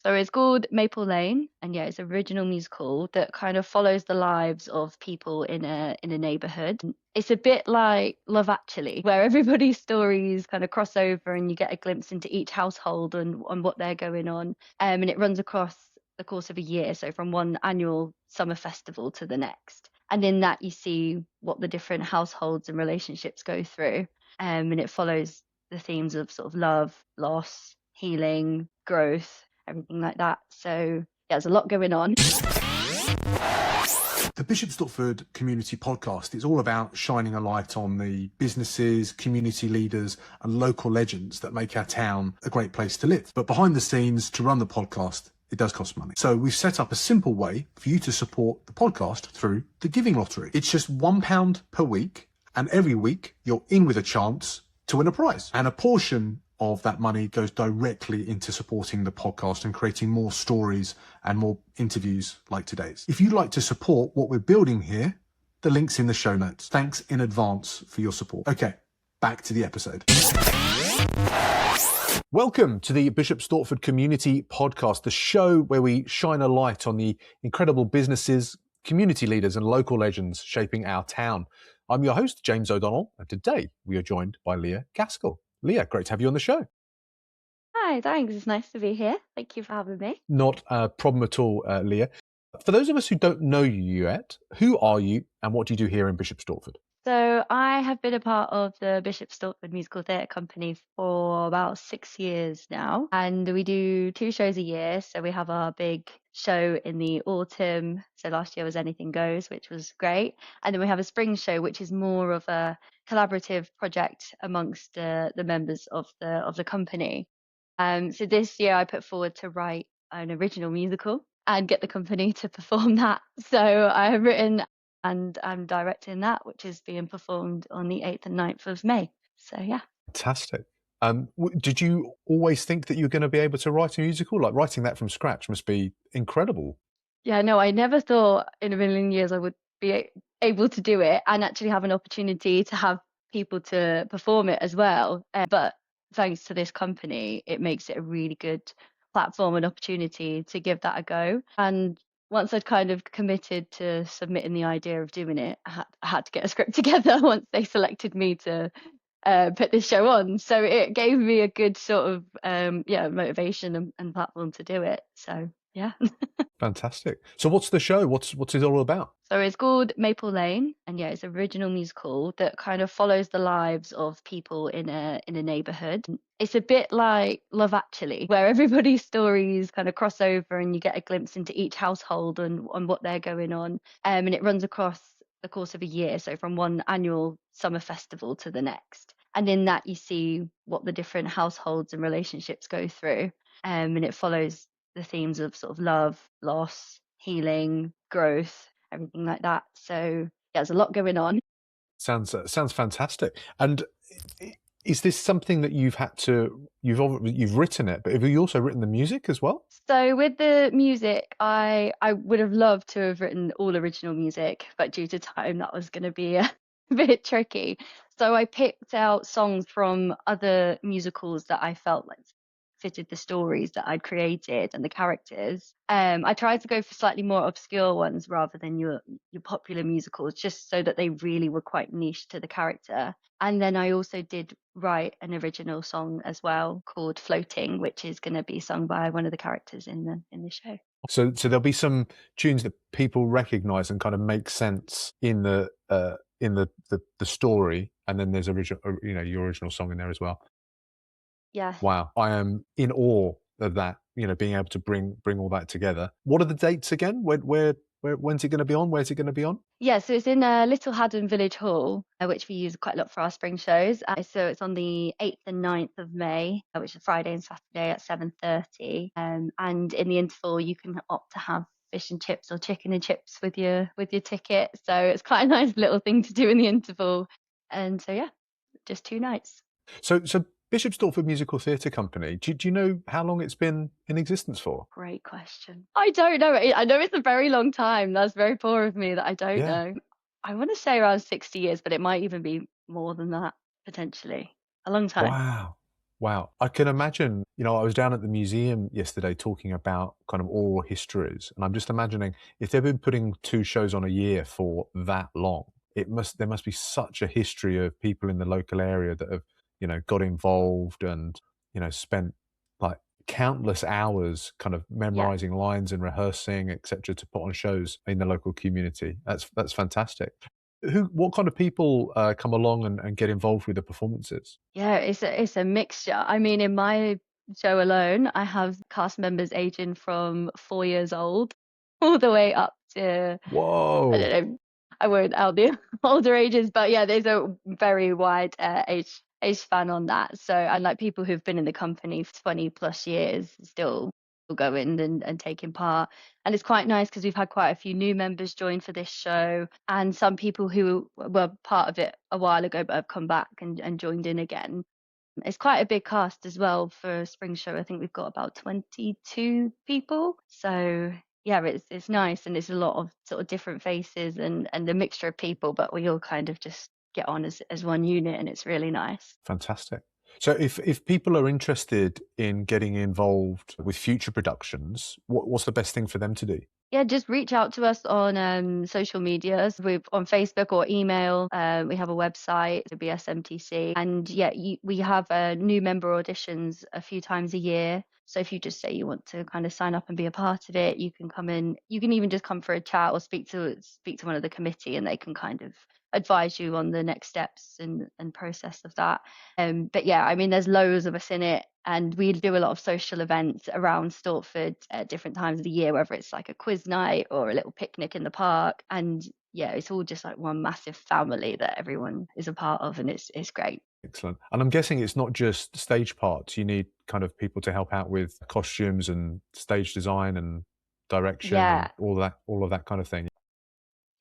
So it's called Maple Lane, and yeah, it's an original musical that kind of follows the lives of people in a neighbourhood. It's a bit like Love Actually, where everybody's stories kind of cross over, and you get a glimpse into each household and on what they're going on. And it runs across the course of a year, so from one annual summer festival to the next. And in that, you see what the different households and relationships go through. And it follows the themes of sort of love, loss, healing, growth, everything like that. So yeah, there's a lot going on. The Bishop Stortford Community Podcast is all about shining a light on the businesses, community leaders and local legends that make our town a great place to live. But behind the scenes, to run the podcast, it does cost money. So we've set up a simple way for you to support the podcast through the Giving Lottery. It's just £1 per week, and every week you're in with a chance to win a prize. And a portion of that money goes directly into supporting the podcast and creating more stories and more interviews like today's. If you'd like to support what we're building here, the link's in the show notes. Thanks in advance for your support. Okay, back to the episode. Welcome to the Bishop Stortford Community Podcast, the show where we shine a light on the incredible businesses, community leaders and local legends shaping our town. I'm your host, James O'Donnell, and today we are joined by Leah Gaskell. Leah, great to have you on the show. Hi, thanks. It's nice to be here. Thank you for having me. Not a problem at all, Leah. For those of us who don't know you yet, who are you and what do you do here in Bishop Stortford? So I have been a part of the Bishop Stortford Musical Theatre Company for about 6 years now, and we do 2 shows a year. So we have our big show in the autumn. So last year was Anything Goes, which was great, and then we have a spring show, which is more of a collaborative project amongst the members of the company. So this year I put forward to write an original musical and get the company to perform that. So I have written and I'm directing that, which is being performed on the 8th and 9th of May. So yeah. Fantastic. Did you always think that you were going to be able to write a musical? Like writing that from scratch must be incredible. Yeah, no, I never thought in a million years I would be able to do it and actually have an opportunity to have people to perform it as well. But thanks to this company, it makes it a really good platform and opportunity to give that a go. And once I'd kind of committed to submitting the idea of doing it, I had to get a script together once they selected me to put this show on. So it gave me a good sort of motivation and platform to do it. So yeah. Fantastic. So what's the show? What's it all about? So it's called Maple Lane, and yeah, it's an original musical that kind of follows the lives of people in a neighbourhood. It's a bit like Love Actually, where everybody's stories kind of cross over, and you get a glimpse into each household and on what they're going on. And it runs across the course of a year, so from one annual summer festival to the next. And in that, you see what the different households and relationships go through. And it follows the themes of sort of love, loss, healing, growth, everything like that. So yeah, there's a lot going on. Sounds fantastic. And is this something that you've written it, but have you also written the music as well? So with the music, I would have loved to have written all original music, but due to time, that was going to be a bit tricky. So I picked out songs from other musicals that I felt like fitted the stories that I'd created and the characters. I tried to go for slightly more obscure ones rather than your popular musicals, just so that they really were quite niche to the character. And then I also did write an original song as well called Floating, which is going to be sung by one of the characters in the show. So there'll be some tunes that people recognise and kind of make sense in the story, and then there's your original song in there as well. Yeah. Wow, I am in awe of that. Being able to bring all that together. What are the dates again? When's it going to be on? Where's it going to be on? Yeah, so it's in Little Haddon Village Hall, which we use quite a lot for our spring shows. So it's on the 8th and 9th of May, which is Friday and Saturday at 7:30. And in the interval, you can opt to have fish and chips or chicken and chips with your ticket. So it's quite a nice little thing to do in the interval. And so yeah, just 2 nights. So Bishop Stortford Musical Theatre Company, do you know how long it's been in existence for? Great question. I don't know. I know it's a very long time. That's very poor of me that I don't know. I want to say around 60 years, but it might even be more than that, potentially. A long time. Wow. Wow. I can imagine, I was down at the museum yesterday talking about kind of oral histories, and I'm just imagining if they've been putting two shows on a year for that long, there must be such a history of people in the local area that have, got involved and, spent like countless hours kind of Yeah. memorizing lines and rehearsing, etc., to put on shows in the local community. That's fantastic. What kind of people come along and get involved with the performances? Yeah, it's a mixture. I mean, in my show alone, I have cast members aging from 4 years old all the way up to, I Whoa. don't know, I won't out the older ages, but yeah, there's a very wide age span on that. So, and like people who've been in the company for 20 plus years still going and taking part. And it's quite nice because we've had quite a few new members join for this show, and some people who were part of it a while ago but have come back and joined in again. It's quite a big cast as well for a spring show. I think we've got about 22 people. So yeah, it's nice, and it's a lot of sort of different faces and a mixture of people, but we all kind of just get on as one unit, and it's really nice. Fantastic. So if people are interested in getting involved with future productions, what's the best thing for them to do? Yeah, just reach out to us on social medias. We're on Facebook or email. We have a website, the BSMTC, and yeah, we have new member auditions a few times a year. So if you just say you want to kind of sign up and be a part of it, you can come in. You can even just come for a chat or speak to one of the committee, and they can kind of advise you on the next steps and process of that. But yeah, I mean, there's loads of us in it, and we do a lot of social events around Stortford at different times of the year, whether it's like a quiz night or a little picnic in the park. And yeah, it's all just like one massive family that everyone is a part of, and it's great. Excellent. And I'm guessing it's not just stage parts. You need kind of people to help out with costumes and stage design and direction and Yeah, all of that kind of thing.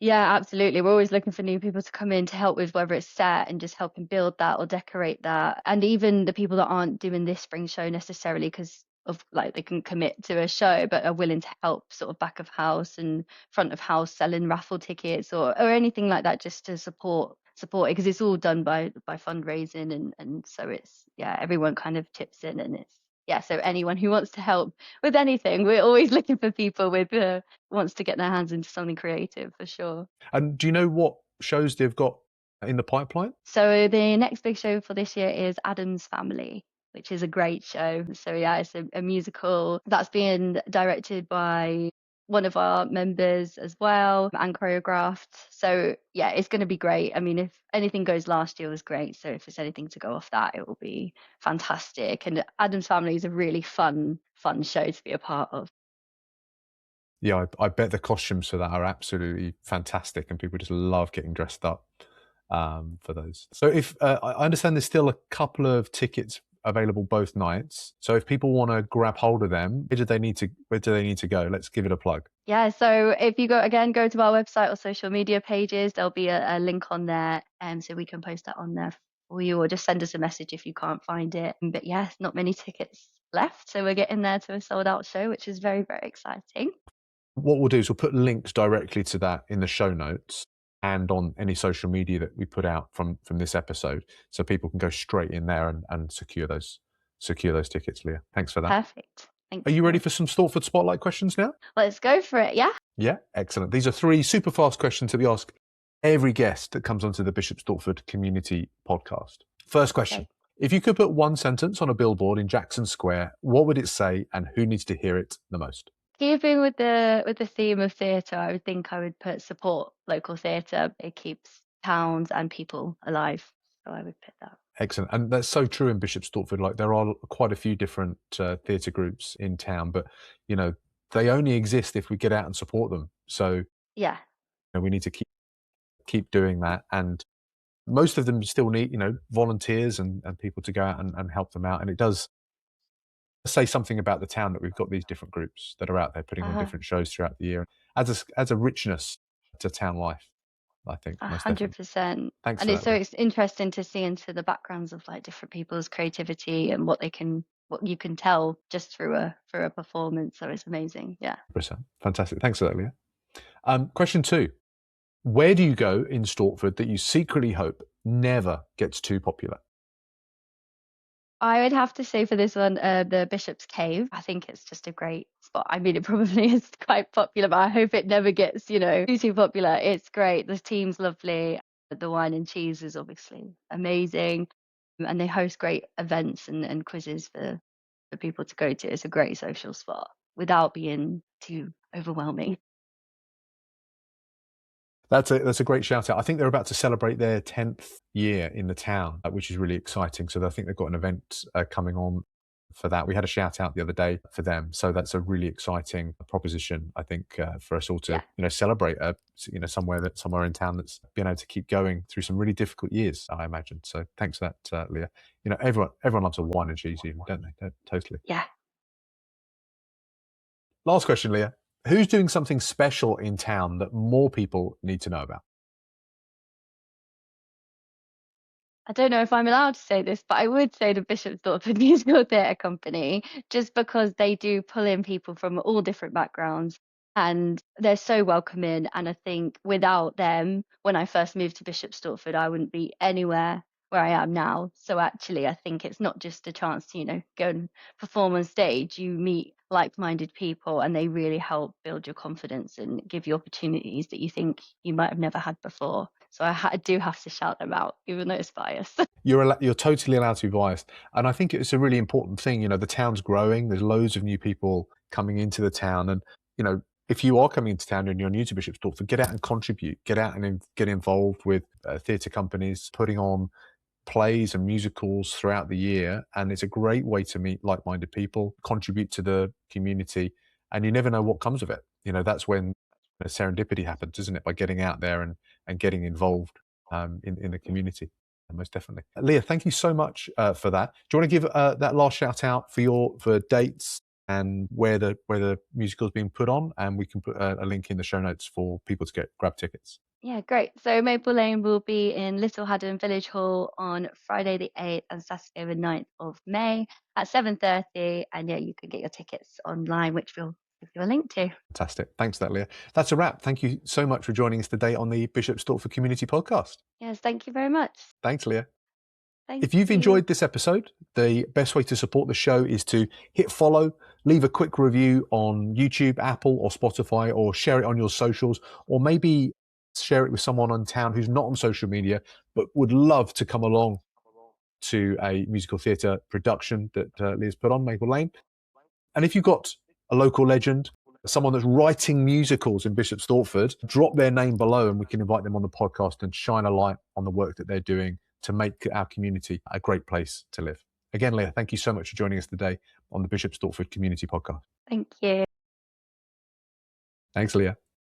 yeah, absolutely. We're always looking for new people to come in to help with whether it's set and just helping build that or decorate that. And even the people that aren't doing this spring show necessarily because of like they can commit to a show, but are willing to help sort of back of house and front of house selling raffle tickets or anything like that just to support it because it's all done by fundraising and so it's yeah, everyone kind of chips in and it's yeah, so anyone who wants to help with anything, we're always looking for people with wants to get their hands into something creative for sure. And do you know what shows they've got in the pipeline? So the next big show for this year is Adam's Family, which is a great show. So yeah, it's a musical that's being directed by one of our members as well and choreographed. So yeah, it's going to be great. I mean, if anything goes last year was great. So if there's anything to go off that, it will be fantastic. And Adam's Family is a really fun show to be a part of. Yeah, I bet the costumes for that are absolutely fantastic, and people just love getting dressed up for those. So, if I understand, there's still a couple of tickets available both nights. So, if people want to grab hold of them, where do they need to go? Let's give it a plug. Yeah, so if you go to our website or social media pages, there'll be a link on there, and so we can post that on there for you, or just send us a message if you can't find it. But yeah, not many tickets left, so we're getting there to a sold out show, which is very, very exciting. What we'll do is we'll put links directly to that in the show notes and on any social media that we put out from this episode, so people can go straight in there and secure those tickets. Leah, thanks for that. Perfect. Are Thanks you ready for. for some Stortford Spotlight questions now? Let's go for it. Yeah. Yeah, excellent. These are three super fast questions that we ask every guest that comes onto the Bishop Stortford Community Podcast. First question. Okay. If you could put one sentence on a billboard in Jackson Square, what would it say and who needs to hear it the most? Keeping with the theme of theatre, I would think I would put support local theatre. It keeps towns and people alive, so I would put that. Excellent. And that's so true in Bishop Stortford. Like, there are quite a few different theatre groups in town, but, they only exist if we get out and support them. So, Yeah. we need to keep doing that. And most of them still need, volunteers and people to go out and help them out. And it does say something about the town that we've got these different groups that are out there putting on Uh, different shows throughout the year. Adds a richness to town life, I think, most definitely. 100%. Thanks And for it's that, so Leah. it's interesting to see into the backgrounds of like different people's creativity and what you can tell just through a performance. So it's amazing. Yeah. 100%. Fantastic. Thanks for that, Leah. Question 2. Where do you go in Stortford that you secretly hope never gets too popular? I would have to say for this one, the Bishop's Cave. I think it's just a great spot. I mean, it probably is quite popular, but I hope it never gets, too popular. It's great. The team's lovely. The wine and cheese is obviously amazing. And they host great events and quizzes for people to go to. It's a great social spot without being too overwhelming. That's a great shout out. I think they're about to celebrate their 10th year in the town, which is really exciting. So I think they've got an event coming on for that. We had a shout out the other day for them. So that's a really exciting proposition, I think, for us all to, celebrate, somewhere in town that's been able to keep going through some really difficult years, I imagine. So thanks for that, Leah. Everyone loves a wine and cheese even, don't they? Totally. Yeah. Last question, Leah. Who's doing something special in town that more people need to know about? I don't know if I'm allowed to say this, but I would say the Bishop Stortford Musical Theatre Company, just because they do pull in people from all different backgrounds and they're so welcoming. And I think without them, when I first moved to Bishop Stortford, I wouldn't be anywhere where I am now. So actually, I think it's not just a chance to, go and perform on stage. You meet like-minded people and they really help build your confidence and give you opportunities that you think you might have never had before. So I do have to shout them out, even though it's biased. You're totally allowed to be biased. And I think it's a really important thing. The town's growing. There's loads of new people coming into the town. And, if you are coming into town and you're new to Bishop Stortford, get out and contribute. Get out and get involved with theatre companies putting on plays and musicals throughout the year. And it's a great way to meet like-minded people, contribute to the community. And you never know what comes of it. That's when serendipity happens, isn't it? By getting out there and getting involved in the community. Most definitely. Leah, thank you so much for that. Do you want to give that last shout out for dates and where the musical is being put on? And we can put a link in the show notes for people to grab tickets. Yeah, great. So Maple Lane will be in Little Haddon Village Hall on Friday the 8th and Saturday the 9th of May at 7:30. And yeah, you can get your tickets online, which we'll give you a link to. Fantastic. Thanks for that, Leah. That's a wrap. Thank you so much for joining us today on the Bishop Stortford Community Podcast. Yes, thank you very much. Thanks, Leah. Thank If you've you. enjoyed this episode, the best way to support the show is to hit follow, leave a quick review on YouTube, Apple or Spotify, or share it on your socials, or maybe share it with someone in town who's not on social media but would love to come along to a musical theatre production that Leah's put on, Maple Lane. And if you've got a local legend, someone that's writing musicals in Bishop Stortford, drop their name below and we can invite them on the podcast and shine a light on the work that they're doing to make our community a great place to live. Again, Leah, thank you so much for joining us today on the Bishop Stortford Community Podcast. Thank you. Thanks, Leah.